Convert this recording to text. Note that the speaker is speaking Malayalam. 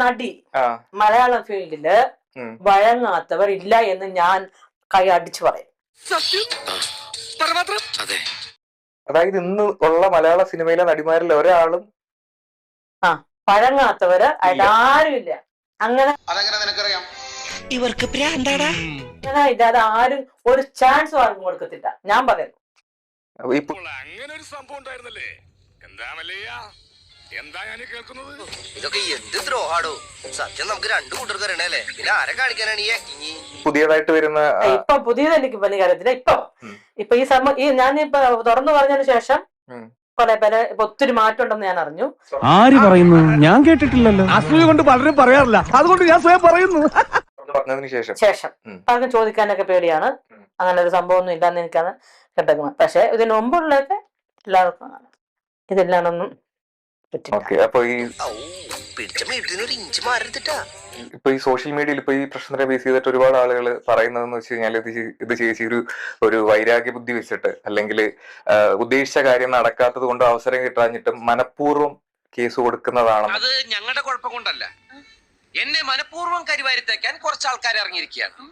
നടി മലയാളം ഫീൽഡില് വഴങ്ങാത്തവർ ഇല്ല എന്ന് ഞാൻ കൈ അടിച്ചു പറയും. അതായത് ഇന്ന് ഉള്ള മലയാള സിനിമയിലെ നടിമാരിൽ ഒരാളും വഴങ്ങാത്തവര് ആരുമില്ല. അങ്ങനെ നിനക്കറിയാം ഇവർക്ക് പ്രാന്താടാ. അങ്ങനെ ഇല്ലാതെ ആരും ഒരു ചാൻസ് ആർക്കും കൊടുക്കത്തില്ല. ഞാൻ പറയുന്നു അങ്ങനെ ഒരു സംഭവം ഉണ്ടായിരുന്നല്ലേ? എന്താ ഞാൻ കേൾക്കുന്നത്? ഇതൊക്കെ എന്ത് ദ്രോഹാടോ. സത്യം നമുക്ക് രണ്ടു കൂട്ടർക്ക് അറിയണല്ലേ, പിന്നെ ആരെ കാണിക്കാനാണ് ഈ ആക്ടിങ്? പുതിയതായിട്ട് വരുന്ന ഇപ്പൊ പുതിയത് എനിക്ക് വലിയ കാര്യത്തില്ല. ഇപ്പൊ ഈ ഞാൻ ഇപ്പൊ തുറന്നു പറഞ്ഞതിന് ശേഷം കുറെ പേര് ഒത്തിരി മാറ്റം ഉണ്ടെന്ന് ഞാൻ അറിഞ്ഞു. ആര് പറയുന്നു? ഞാൻ കേട്ടിട്ടില്ലല്ലോ. അസൂയ കൊണ്ട് പലരും പറയാറില്ല, അതുകൊണ്ട് ഞാൻ സ്വയം പറയുന്നു. ശേഷം പലർക്കും ചോദിക്കാനൊക്കെ പേടിയാണ്. അങ്ങനെ ഒരു സംഭവം ഒന്നും ഇല്ലാന്ന് എനിക്കാണ് കേട്ടേക്കുന്നത്. പക്ഷെ ഇതിന് മുമ്പുള്ളതൊക്കെ എല്ലാവർക്കും ഇതെല്ലാണൊന്നും ഇപ്പൊ ഈ സോഷ്യൽ മീഡിയയിൽ ഇപ്പൊ ഈ പ്രശ്നത്തെ ബേസ് ചെയ്തിട്ട് ഒരുപാട് ആളുകൾ പറയുന്നതെന്ന് വെച്ച് കഴിഞ്ഞാൽ ഇത് ചേച്ചി ഒരു വൈരാഗ്യ ബുദ്ധി വെച്ചിട്ട് അല്ലെങ്കിൽ ഉദ്ദേശിച്ച കാര്യം നടക്കാത്തത് കൊണ്ട് അവസരം കിട്ടാഞ്ഞിട്ടും മനഃപൂർവ്വം കേസ് കൊടുക്കുന്നതാണ്. അത് ഞങ്ങളുടെ കുഴപ്പം കൊണ്ടല്ല, എന്നെ മനഃപൂർവ്വം കരിവാരിത്തേക്കാൻ കുറച്ച് ആൾക്കാർ ഇറങ്ങിയിരിക്കുകയാണ്.